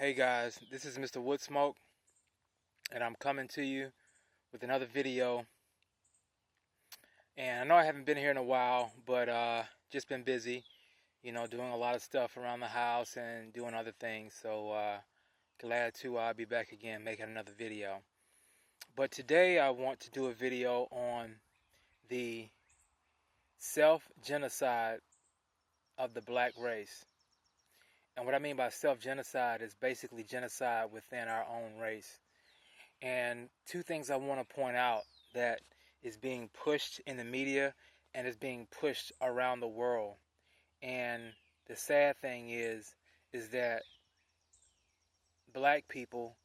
Hey guys, this is Mr. Woodsmoke, and I'm coming to you with another video. And I know I haven't been here in a while, but just been busy, doing a lot of stuff around the house and doing other things. So glad to be back again, making another video. But today I want to do a video on the self-genocide of the black race. And what I mean by self-genocide is basically genocide within our own race. And two things I want to point out that is being pushed in the media and is being pushed around the world. And the sad thing is that black people,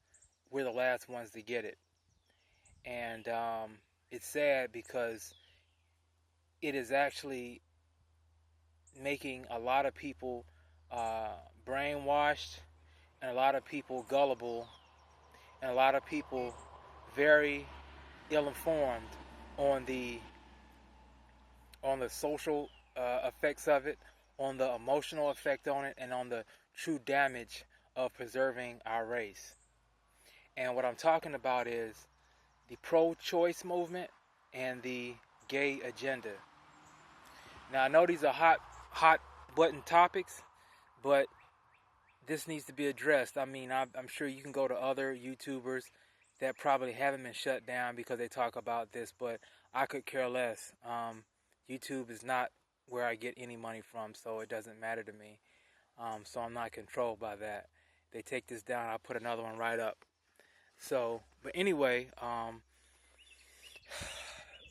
we're the last ones to get it. And it's sad because it is actually making a lot of people brainwashed and a lot of people gullible and a lot of people very ill-informed on the social effects of it, on the emotional effect on it, and on the true damage of preserving our race. And what I'm talking about is the pro-choice movement and the gay agenda. Now I know these are hot button topics, but this needs to be addressed. I mean, I'm sure you can go to other YouTubers that probably haven't been shut down because they talk about this, but I could care less. YouTube is not where I get any money from, so it doesn't matter to me. So I'm not controlled by that. They take this down, I'll put another one right up. So, but anyway,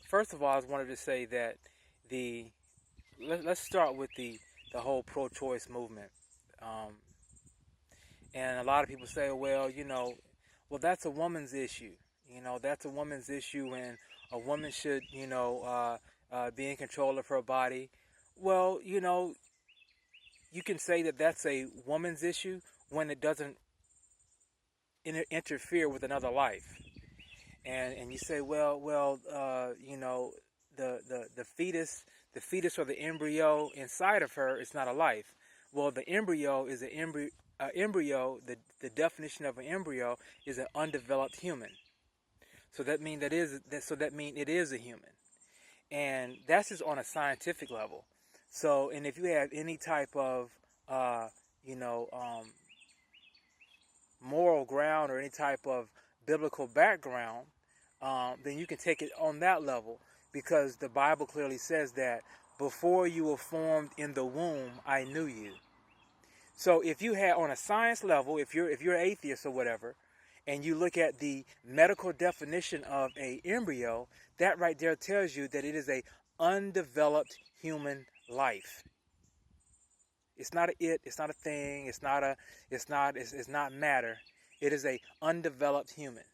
first of all, I wanted to say that let's start with the whole pro-choice movement. And a lot of people say, well, that's a woman's issue. That's a woman's issue, and a woman should, be in control of her body. Well, you can say that that's a woman's issue when it doesn't interfere with another life. And you say, the fetus or the embryo inside of her is not a life. Well, the embryo is an embryo. The definition of an embryo is an undeveloped human. So that means it is a human, and that's just on a scientific level. So, and if you have any type of moral ground or any type of biblical background, then you can take it on that level, because the Bible clearly says that before you were formed in the womb, I knew you. So if you had, on a science level, if you're atheist or whatever, and you look at the medical definition of a embryo, that right there tells you that it is a undeveloped human life. It's not it's not a thing, it's not matter. It is a undeveloped human.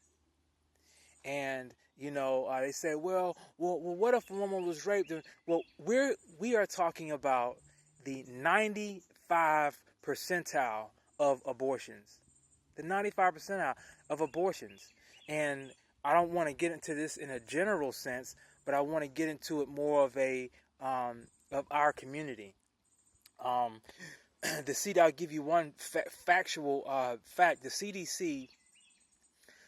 And they say, well, what if a woman was raped? Well, we are talking about the 95 percentile of abortions. The 95 percentile of abortions. And I don't want to get into this in a general sense, but I want to get into it more of of our community. I'll give you one factual fact. The CDC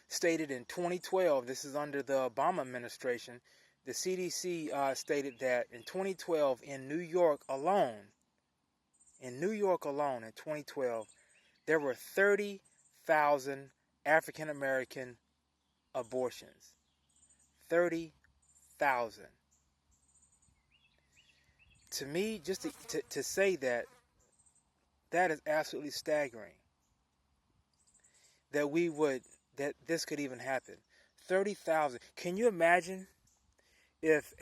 stated in 2012, this is under the Obama administration, the CDC stated that in 2012 in New York alone, in 2012, there were 30,000 African American abortions. 30,000. To me, just to say that is absolutely staggering. That this could even happen. 30,000. Can you imagine if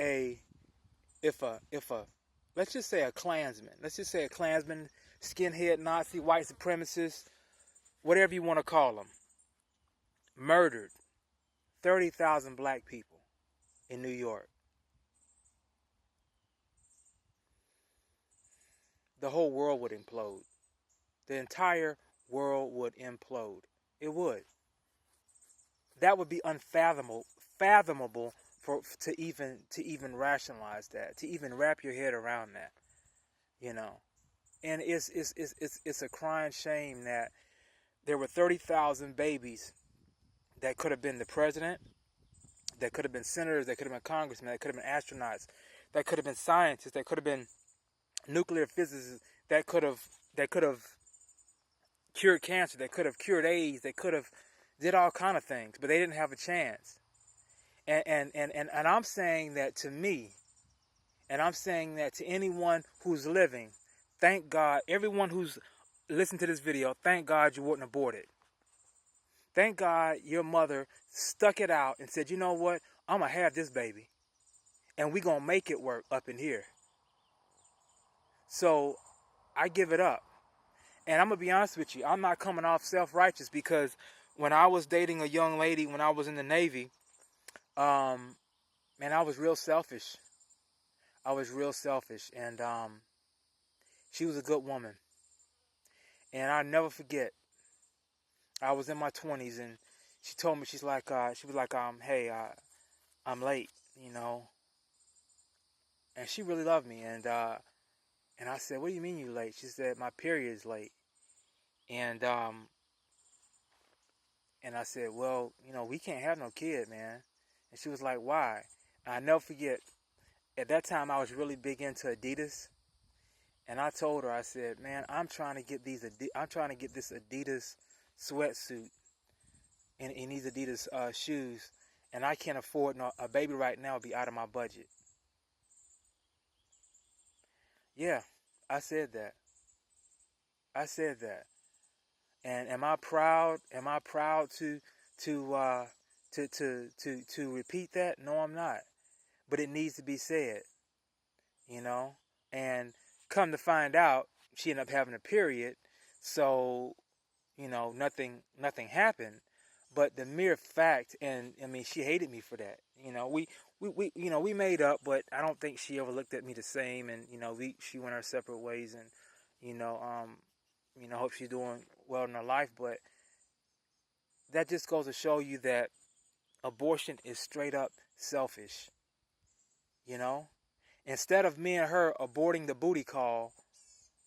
let's just say a Klansman, skinhead, Nazi, white supremacist, whatever you want to call them, murdered 30,000 black people in New York? The whole world would implode. The entire world would implode. It would. That would be unfathomable to even rationalize that, to even wrap your head around that, And it's a crying shame that there were 30,000 babies that could have been the president, that could have been senators, that could have been congressmen, that could have been astronauts, that could have been scientists, that could have been nuclear physicists, that could have cured cancer, that could have cured AIDS, that could have did all kind of things, but they didn't have a chance. And I'm saying that to me, and I'm saying that to anyone who's living, thank God, everyone who's listened to this video, thank God you weren't aborted. Thank God your mother stuck it out and said, you know what, I'm going to have this baby, and we're going to make it work up in here. So I give it up. And I'm going to be honest with you, I'm not coming off self-righteous, because when I was dating a young lady when I was in the Navy, man, I was real selfish. And she was a good woman. And I'll never forget, I was in my 20s, and she told me, she was like, hey, I'm late, you know. And she really loved me. And I said, what do you mean you late? She said, my period is late. And I said, well, you know, we can't have no kid, man. And she was like, why? And I never forget, at that time I was really big into Adidas. And I told her, I said, man, I'm trying to get this Adidas sweatsuit and these Adidas shoes, and I can't afford a baby right now. Would be out of my budget. Yeah, I said that. And am I proud? Am I proud to repeat that? No, I'm not. But it needs to be said, you know. And come to find out, she ended up having a period, so you know nothing happened. But the mere fact, and I mean, she hated me for that. You know, we made up, but I don't think she ever looked at me the same. And you know, she went our separate ways, and hope she's doing well in her life. But that just goes to show you that abortion is straight up selfish. You know, instead of me and her aborting the booty call,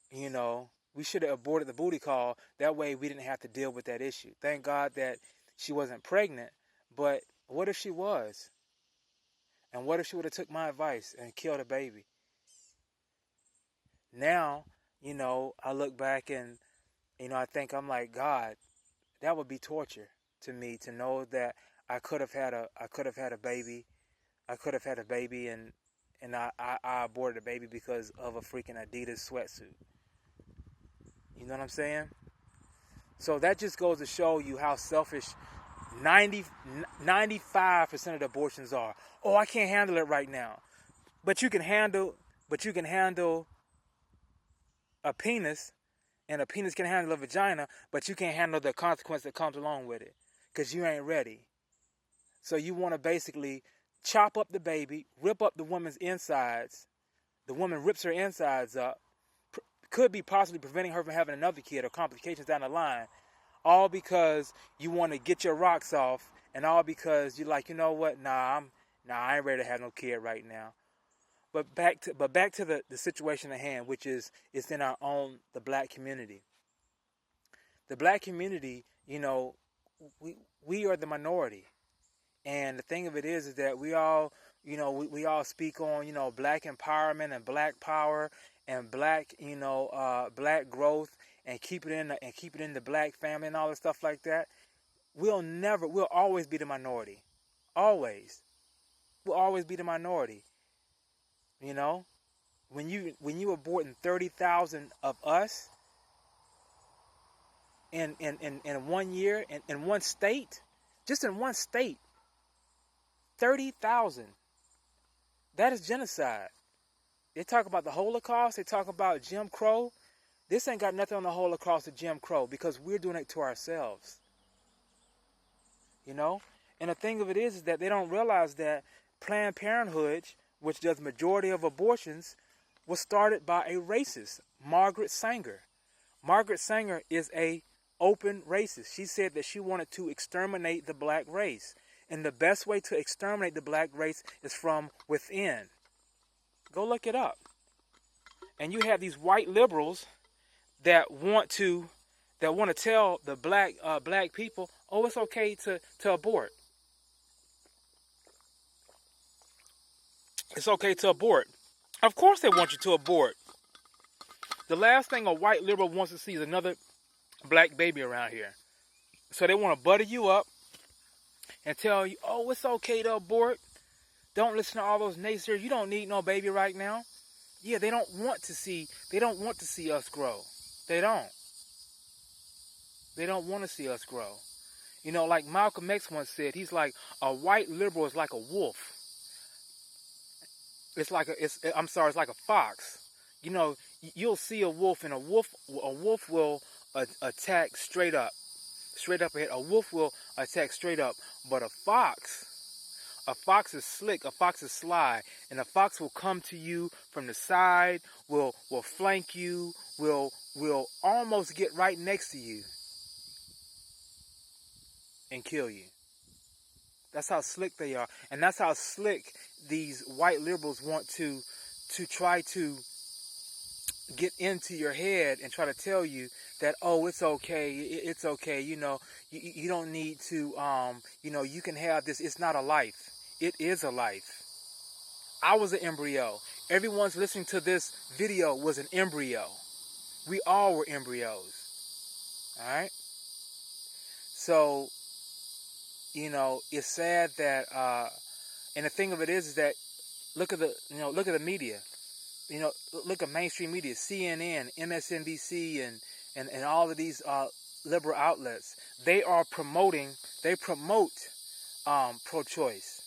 you know, we should have aborted the booty call. That way we didn't have to deal with that issue. Thank God that she wasn't pregnant, but what if she was? And what if she would have took my advice and killed a baby? Now, you know, I look back and, you know, I think, I'm like, God, that would be torture to me, to know that I could have had a baby. I could have had a baby, and I aborted a baby because of a freaking Adidas sweatsuit. You know what I'm saying? So that just goes to show you how selfish 95% of the abortions are. Oh, I can't handle it right now. But you can handle a penis, and a penis can handle a vagina, but you can't handle the consequence that comes along with it, because you ain't ready. So you want to basically chop up the baby, rip up the woman's insides. The woman rips her insides up, could be possibly preventing her from having another kid or complications down the line, all because you want to get your rocks off, and all because you're like, you know what, I ain't ready to have no kid right now. But back to the situation at hand, which is in the black community. The black community, you know, we are the minority. And the thing of it is that we all, you know, we all speak on, you know, black empowerment and black power and black, you know, black growth, and keep it in the black family and all this stuff like that. We'll always be the minority. Always. We'll always be the minority. You know? When you aborting 30,000 of us in 1 year, in one state, just in one state, 30,000. That is genocide. They talk about the Holocaust. They talk about Jim Crow. This ain't got nothing on the Holocaust or Jim Crow, because we're doing it to ourselves. You know? And the thing of it is that they don't realize that Planned Parenthood, which does majority of abortions, was started by a racist, Margaret Sanger. Margaret Sanger is a open racist. She said that she wanted to exterminate the black race. And the best way to exterminate the black race is from within. Go look it up. And you have these white liberals that want to that want to tell the black people, oh, it's okay to abort. It's okay to abort. Of course they want you to abort. The last thing a white liberal wants to see is another black baby around here. So they want to butter you up and tell you, oh, it's okay to abort. Don't listen to all those naysayers. You don't need no baby right now. Yeah, they don't want to see us grow. They don't. They don't want to see us grow. You know, like Malcolm X once said, he's like, a white liberal is like a wolf. It's like it's like a fox. You know, you'll see a wolf, and a wolf will attack straight up ahead. A wolf will attack straight up, but a fox is slick, a fox is sly, and a fox will come to you from the side, will flank you, will almost get right next to you and kill you. That's how slick they are, and that's how slick these white liberals want to try to get into your head and try to tell you that, oh, it's okay, you know, you don't need to, you know, you can have this. It's not a life. It is a life. I was an embryo. Everyone's listening to this video was an embryo. We all were embryos. All right. So, you know, it's sad that, and the thing of it is that look at the media. You know, look at mainstream media, CNN, MSNBC, and all of these liberal outlets. They promote pro-choice.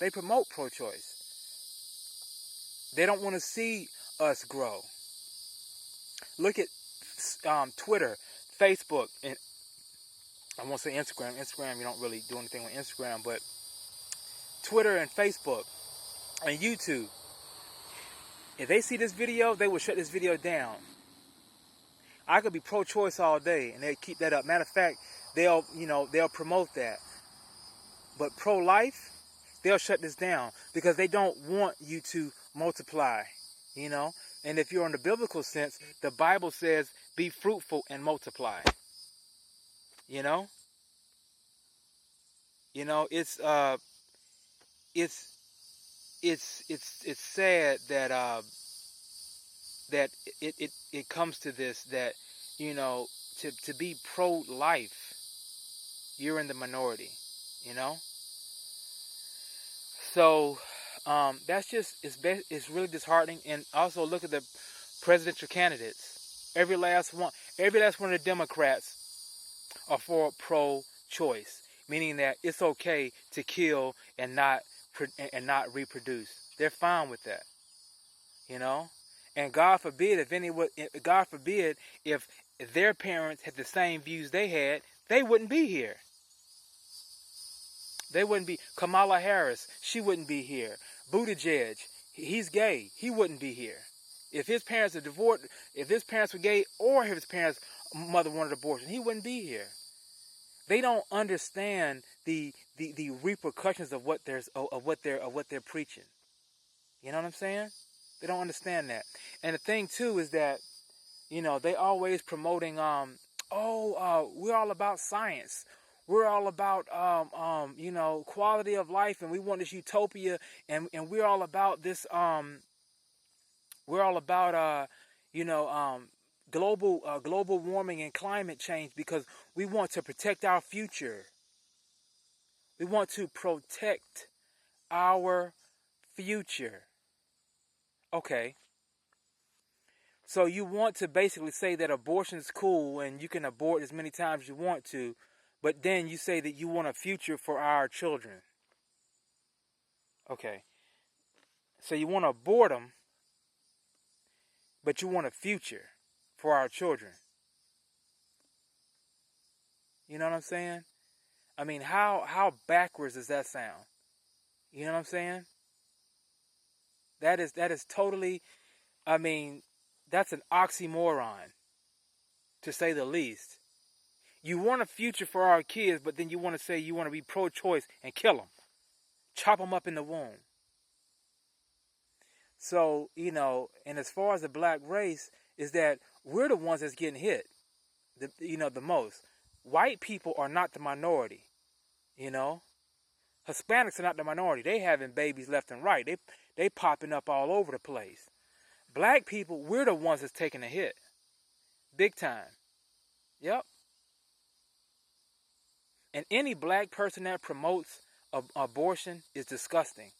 They promote pro-choice. They don't want to see us grow. Look at Twitter, Facebook, and I won't say Instagram. Instagram, you don't really do anything on Instagram, but Twitter and Facebook and YouTube. If they see this video, they will shut this video down. I could be pro-choice all day, and they keep that up. Matter of fact, they'll promote that. But pro-life, they'll shut this down because they don't want you to multiply, you know. And if you're in the biblical sense, the Bible says, "Be fruitful and multiply." You know. You know, it's sad that that it comes to this, that, you know, to be pro-life, you're in the minority, you know. So that's just it's really disheartening. And also look at the presidential candidates. Every last one of the Democrats are for pro-choice, meaning that it's okay to kill and not reproduce. They're fine with that, you know. And God forbid if their parents had the same views they had, they wouldn't be here. They wouldn't be. Kamala Harris, she wouldn't be here. Buttigieg, he's gay, he wouldn't be here. If his parents are divorced, if his parents were gay, or if his parents' mother wanted abortion, he wouldn't be here. They don't understand the repercussions of what they're preaching. You know what I'm saying? They don't understand that. And the thing too is that, you know, they always promoting we're all about science. We're all about you know, quality of life, and we want this utopia, and we're all about this global warming and climate change because we want to protect our future. We want to protect our future. Okay. So you want to basically say that abortion is cool and you can abort as many times as you want to, but then you say that you want a future for our children. Okay. So you want to abort them, but you want a future for our children. You know what I'm saying? I mean, how backwards does that sound? You know what I'm saying? That is totally, I mean, that's an oxymoron, to say the least. You want a future for our kids, but then you want to say you want to be pro-choice and kill them. Chop them up in the womb. So, you know, and as far as the black race, is that we're the ones that's getting hit. the most. White people are not the minority. You know, Hispanics are not the minority. They having babies left and right. They popping up all over the place. Black people, we're the ones that's taking a hit, big time. Yep. And any black person that promotes abortion is disgusting.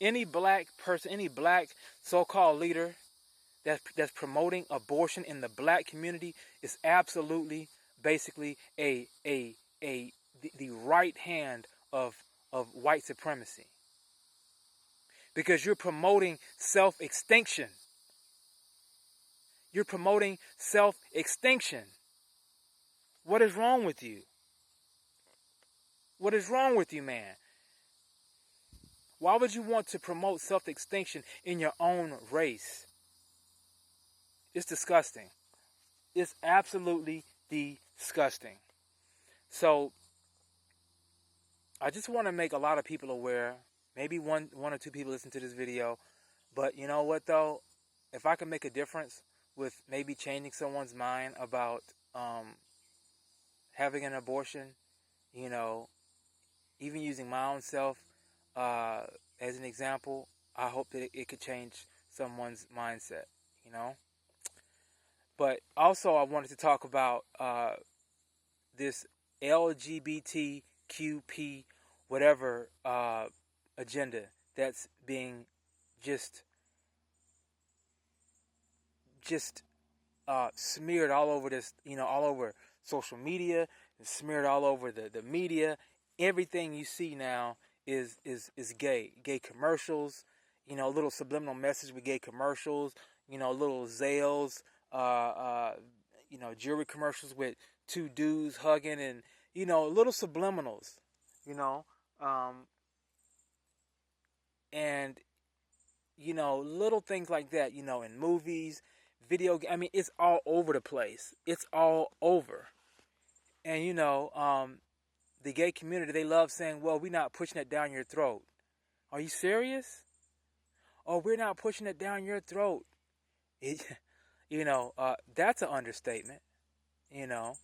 Any black person, any black so-called leader that's promoting abortion in the black community is absolutely, basically the right hand of white supremacy, because you're promoting self-extinction. You're promoting self-extinction. What is wrong with you? What is wrong with you, man? Why would you want to promote self-extinction in your own race? It's disgusting. It's absolutely disgusting. So I just want to make a lot of people aware. Maybe one or two people listen to this video. But you know what, though? If I can make a difference with maybe changing someone's mind about having an abortion, you know, even using my own self as an example, I hope that it could change someone's mindset, you know. But also, I wanted to talk about this LGBTQP whatever agenda that's being just smeared all over this, all over social media, smeared all over the media. Everything you see now is gay commercials, little subliminal message with gay commercials, little Zales, jewelry commercials with two dudes hugging, and little subliminals, um, and little things like that, in movies, I mean, it's all over the place. It's all over. And the gay community, they love saying, well, we're not pushing it down your throat. Are you serious? Oh, we're not pushing it down your throat. That's an understatement, and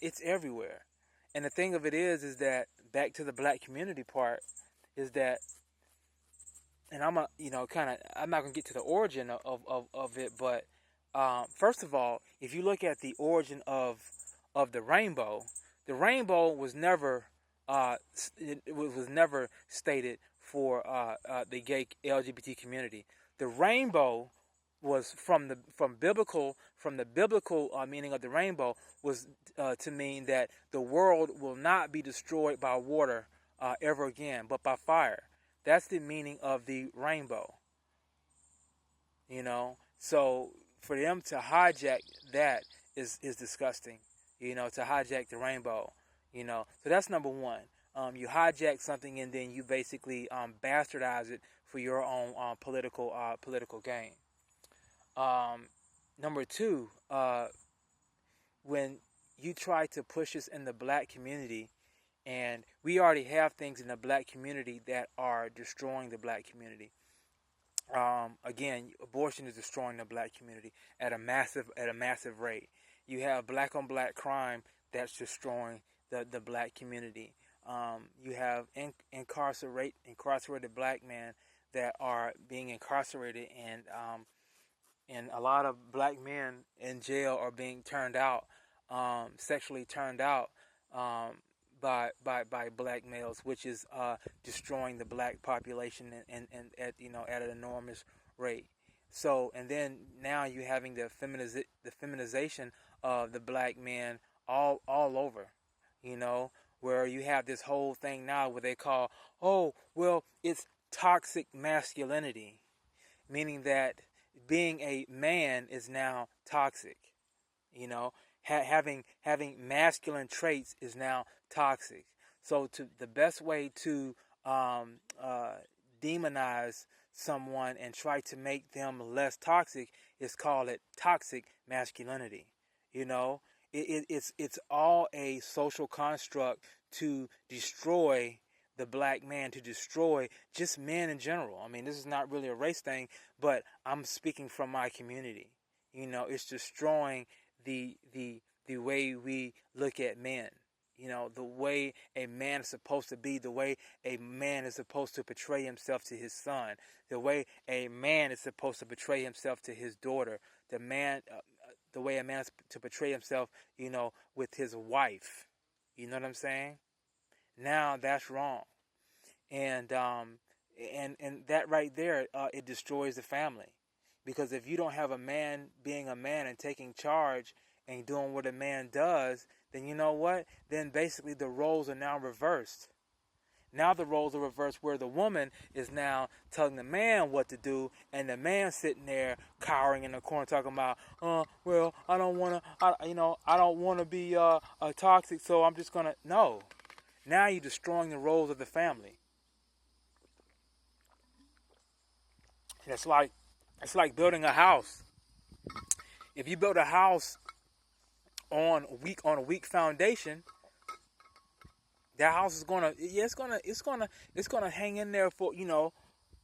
it's everywhere. And the thing of it is that, back to the black community part, is that, and I'm not gonna get to the origin of it, but first of all, if you look at the origin of the rainbow was never it was never stated for the gay LGBT community. The rainbow was from the biblical meaning of the rainbow was to mean that the world will not be destroyed by water ever again, but by fire. That's the meaning of the rainbow. So for them to hijack that is disgusting. To hijack the rainbow. So that's number one. You hijack something and then you basically bastardize it for your own political gain. Number two, when you try to push this in the black community, and we already have things in the black community that are destroying the black community. Again, abortion is destroying the black community at a massive rate. You have black on black crime that's destroying the black community. You have incarcerated black men that are being incarcerated, and a lot of black men in jail are being turned out, sexually turned out by black males, which is destroying the black population and at an enormous rate. So, and then now you're having the feminization of the black man all over, where you have this whole thing now where they call, oh, well, it's toxic masculinity, meaning that being a man is now toxic. Having masculine traits is now toxic. So the best way to demonize someone and try to make them less toxic is call it toxic masculinity. It's all a social construct to destroy the black man, to destroy just men in general. I mean, this is not really a race thing, but I'm speaking from my community. It's destroying the way we look at men. You know, the way a man is supposed to be, the way a man is supposed to portray himself to his son, the way a man is supposed to portray himself to his daughter, the way a man is to portray himself, you know, with his wife. You know what I'm saying? Now that's wrong, and that right there, it destroys the family, because if you don't have a man being a man and taking charge and doing what a man does, then you know what? Then basically the roles are now reversed. Now the roles are reversed, where the woman is now telling the man what to do, and the man sitting there cowering in the corner talking about, well, I don't want to, I don't want to be toxic, so I'm just gonna. No, now you're destroying the roles of the family. And it's like building a house. If you build a house on a weak foundation, that house is it's gonna hang in there for,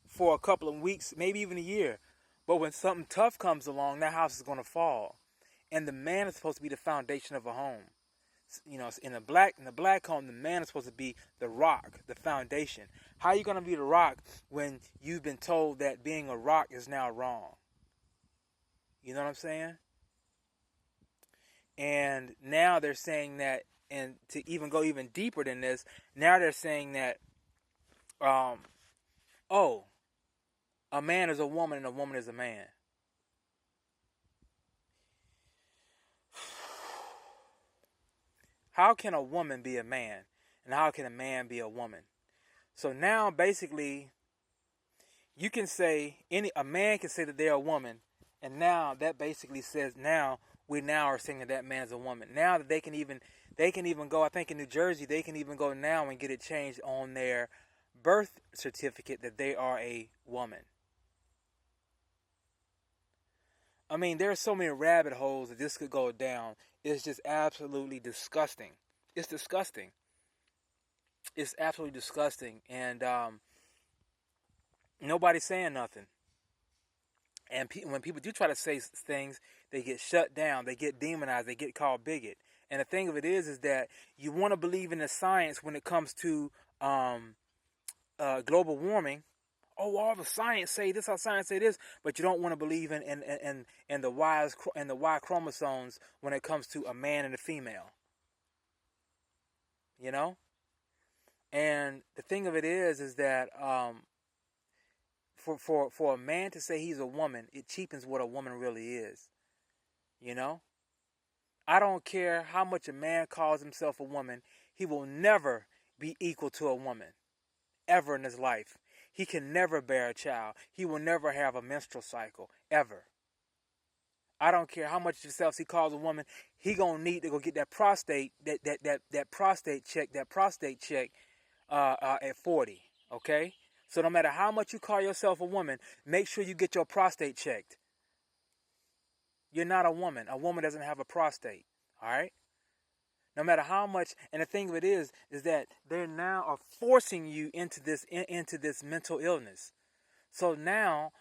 for a couple of weeks, maybe even a year. But when something tough comes along, that house is gonna fall. And the man is supposed to be the foundation of a home. You know, in the black home, the man is supposed to be the rock, the foundation. How are you gonna be the rock when you've been told that being a rock is now wrong? You know what I'm saying? And now they're saying that, and to even go even deeper than this, now they're saying that, a man is a woman and a woman is a man. How can a woman be a man? And how can a man be a woman? So now basically, you can say, a man can say that they're a woman, and now that basically says, now we now are saying that that man is a woman. Now that they can even go, I think in New Jersey, they can even go now and get it changed on their birth certificate that they are a woman. I mean, there are so many rabbit holes that this could go down. It's just absolutely disgusting. It's disgusting. It's absolutely disgusting. And nobody's saying nothing. And when people do try to say things, they get shut down. They get demonized. They get called bigot. And the thing of it is that you want to believe in the science when it comes to global warming. Oh, all the science say this, all science say this, but you don't want to believe in the Y chromosomes when it comes to a man and a female. You know? And the thing of it is that for a man to say he's a woman, it cheapens what a woman really is. You know? I don't care how much a man calls himself a woman, he will never be equal to a woman. Ever in his life. He can never bear a child. He will never have a menstrual cycle. Ever. I don't care how much himself he calls a woman, he gonna need to go get that prostate prostate check at 40. Okay? So no matter how much you call yourself a woman, make sure you get your prostate checked. You're not a woman. A woman doesn't have a prostate. Alright? No matter how much, and the thing of it is that they now are forcing you into this mental illness. So now,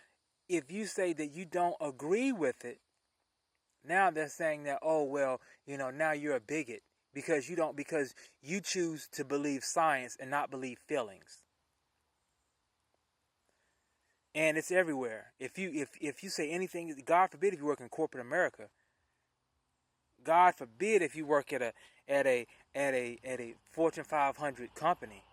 if you say that you don't agree with it, now they're saying that, oh well, now you're a bigot because you choose to believe science and not believe feelings. And it's everywhere. If you say anything, God forbid if you work in corporate America. God forbid if you work at a Fortune 500 company.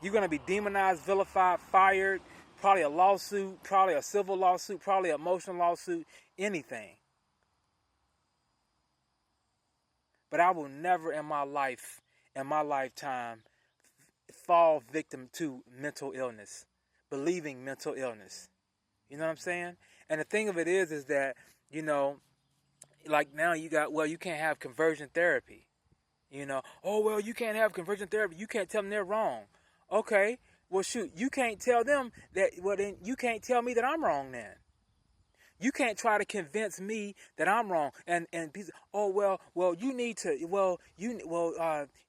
You're going to be demonized, vilified, fired, probably a lawsuit, probably a civil lawsuit, probably an emotional lawsuit, anything. But I will never in my lifetime, fall victim to mental illness, believing mental illness. You know what I'm saying? And the thing of it is that, like now you can't have conversion therapy. Oh, well, you can't have conversion therapy. You can't tell them they're wrong. Okay, well, shoot, you can't tell them that, well, then you can't tell me that I'm wrong then. You can't try to convince me that I'm wrong. And people, oh, well, you need to,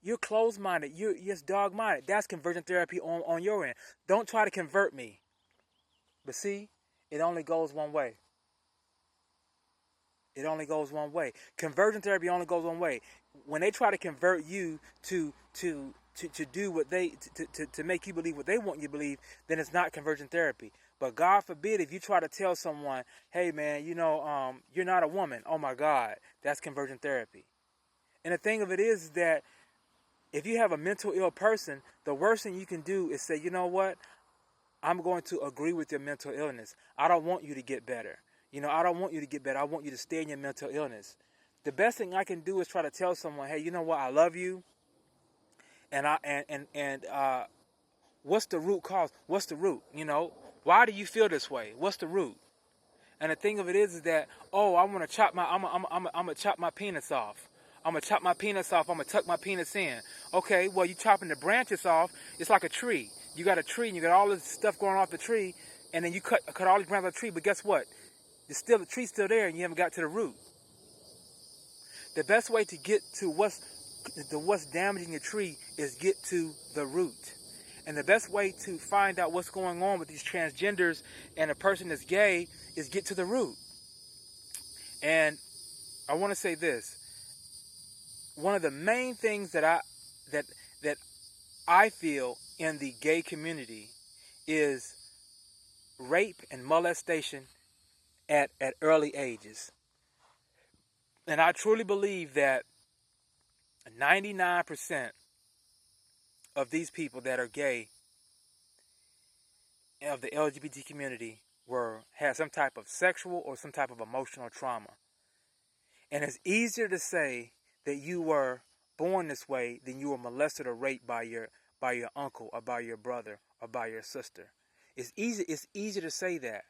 you're closed-minded. You're just dog-minded. That's conversion therapy on your end. Don't try to convert me. But see, it only goes one way. It only goes one way. Conversion therapy only goes one way. When they try to convert you to do what they to make you believe what they want you to believe, then it's not conversion therapy. But God forbid if you try to tell someone, hey man, you're not a woman. Oh my God, that's conversion therapy. And the thing of it is that if you have a mental ill person, the worst thing you can do is say, you know what? I'm going to agree with your mental illness. I don't want you to get better. I don't want you to get better. I want you to stay in your mental illness. The best thing I can do is try to tell someone, hey, you know what? I love you. And what's the root cause? What's the root? Why do you feel this way? What's the root? And the thing of it is that, oh, I want to chop I'm gonna chop my penis off. I'm gonna chop my penis off. I'm gonna tuck my penis in. Okay, well, you chopping the branches off. It's like a tree. You got a tree and you got all this stuff growing off the tree, and then you cut all these branches off the tree. But guess what? The tree's still there, and you haven't got to the root. The best way to get to what's damaging the tree is get to the root. And the best way to find out what's going on with these transgenders and a person that's gay is get to the root. And I want to say this. One of the main things that I feel in the gay community is rape and molestation at early ages. And I truly believe that 99% of these people that are gay of the LGBT community had some type of sexual or some type of emotional trauma. And it's easier to say that you were born this way than you were molested or raped by your uncle or by your brother or by your sister. It's easy to say that.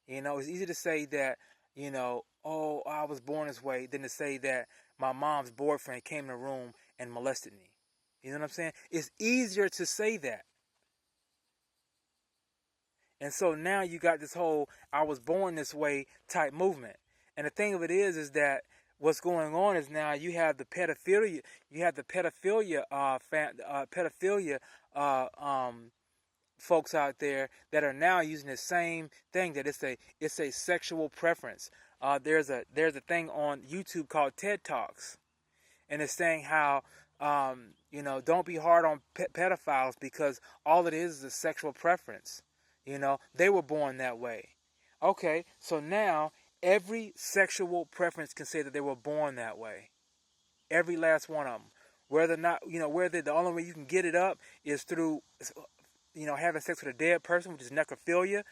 It's easy to say that, oh, I was born this way than to say that my mom's boyfriend came in the room and molested me. You know what I'm saying? It's easier to say that. And so now you got this whole I was born this way type movement. And the thing of it is that what's going on is now you have the pedophilia, folks out there that are now using the same thing, that it's a sexual preference. There's a thing on YouTube called TED Talks, and it's saying how don't be hard on pedophiles because all it is a sexual preference. They were born that way. Okay, so now every sexual preference can say that they were born that way. Every last one of them. Whether the only way you can get it up is through, having sex with a dead person, which is necrophilia.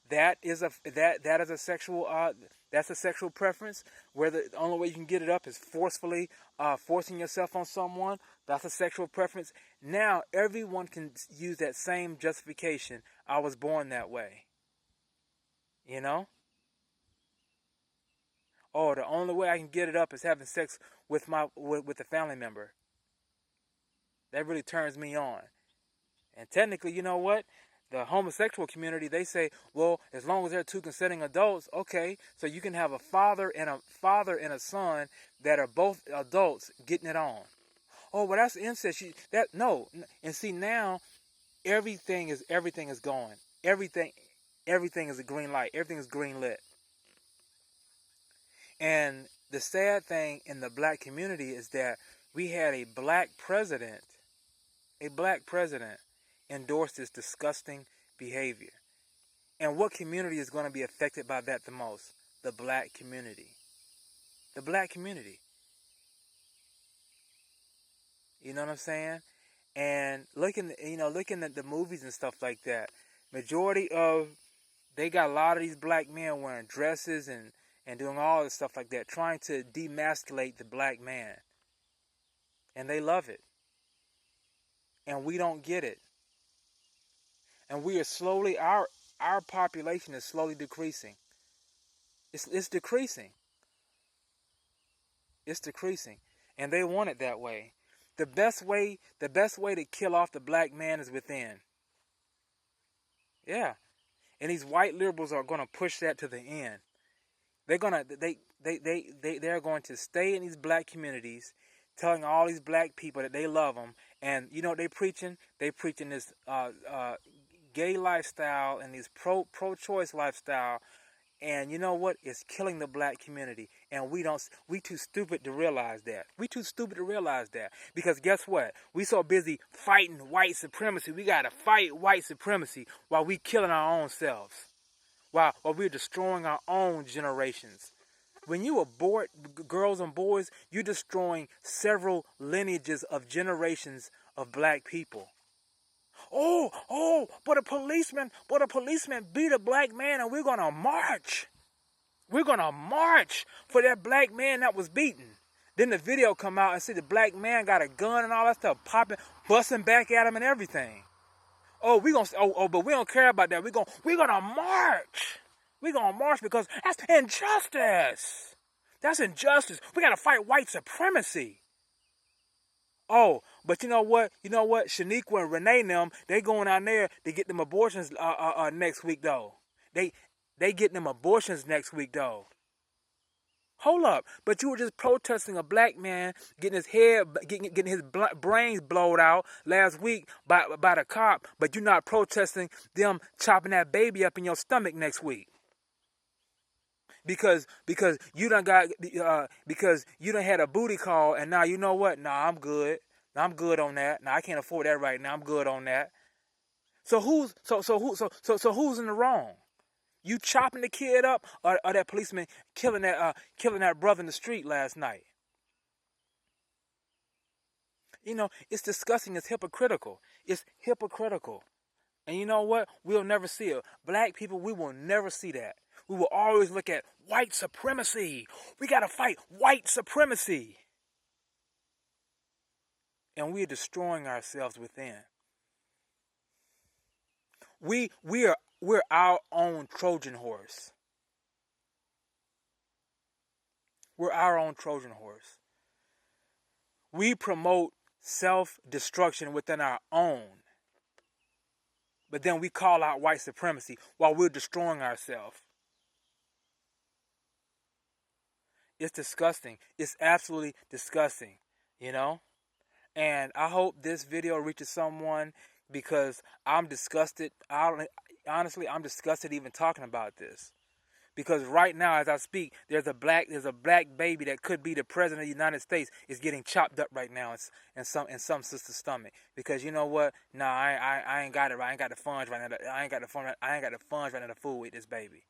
That is a sexual that's a sexual preference. Whether the only way you can get it up is forcefully forcing yourself on someone. That's a sexual preference. Now everyone can use that same justification. I was born that way. Oh, the only way I can get it up is having sex with a family member. That really turns me on. And technically, you know what? The homosexual community, they say, well, as long as they're two consenting adults, okay, so you can have a father and a son that are both adults getting it on. Oh, well, that's incest. No. And see, now everything is going. Everything is a green light. Everything is green lit. And the sad thing in the black community is that we had a black president endorse this disgusting behavior. And what community is going to be affected by that the most? The black community. The black community. You know what I'm saying? And looking at the movies and stuff like that, they got a lot of these black men wearing dresses and doing all this stuff like that, trying to demasculate the black man. And they love it. And we don't get it. And we are slowly, our population is slowly decreasing. It's decreasing. It's decreasing. And they want it that way. The best way to kill off the black man is within. Yeah. And these white liberals are going to push that to the end. They're going to stay in these black communities, telling all these black people that they love them. And you know what they preaching? They preaching this gay lifestyle and this pro-choice lifestyle. And you know what? It's killing the black community. And we too stupid to realize that. We too stupid to realize that. Because guess what? We so busy fighting white supremacy. We got to fight white supremacy while we killing our own selves. While we're destroying our own generations. When you abort girls and boys, you're destroying several lineages of generations of black people. But a policeman beat a black man and we're going to march. We're going to march for that black man that was beaten. Then the video come out and see the black man got a gun and all that stuff popping, busting back at him and everything. But we don't care about that. We're going to march. We're going to march because that's injustice. That's injustice. We got to fight white supremacy. Oh, but you know what? Shaniqua and Renee and them, they going out there to get them abortions next week, though. They getting them abortions next week, though. Hold up. But you were just protesting a black man getting his head, getting his brains blowed out last week by the cop, but you're not protesting them chopping that baby up in your stomach next week. Because you done had a booty call and now you know what? Nah, I'm good. I'm good on that. Nah, I can't afford that right now. I'm good on that. So who's in the wrong? You chopping the kid up or that policeman killing that brother in the street last night? You know, it's disgusting. It's hypocritical. It's hypocritical. And you know what? We'll never see it. Black people, we will never see that. We will always look at white supremacy. We got to fight white supremacy. And we're destroying ourselves within. We're our own Trojan horse. We're our own Trojan horse. We promote self-destruction within our own. But then we call out white supremacy while we're destroying ourselves. It's disgusting. It's absolutely disgusting, you know? And I hope this video reaches someone because I'm disgusted. Honestly, I'm disgusted even talking about this. Because right now, as I speak, there's a black baby that could be the president of the United States is getting chopped up right now in some sister's stomach. Because you know what? Nah, I ain't got it right. I ain't got the funds right now. I ain't got the funds right now to fool with this baby.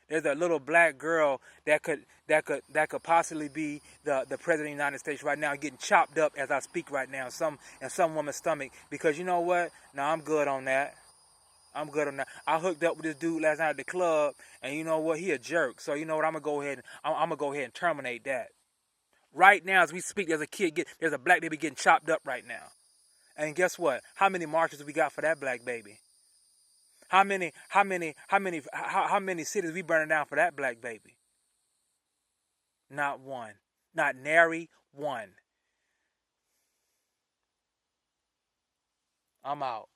There's a little black girl that could possibly be the president of the United States right now, getting chopped up as I speak right now in some woman's stomach. Because you know what? Nah, I'm good on that. I'm good on that. I hooked up with this dude last night at the club, and you know what? He a jerk. So you know what? I'm gonna go ahead and terminate that. Right now, as we speak, there's a black baby getting chopped up right now. And guess what? How many marches we got for that black baby? How many cities we burning down for that black baby? Not one. Not nary one. I'm out.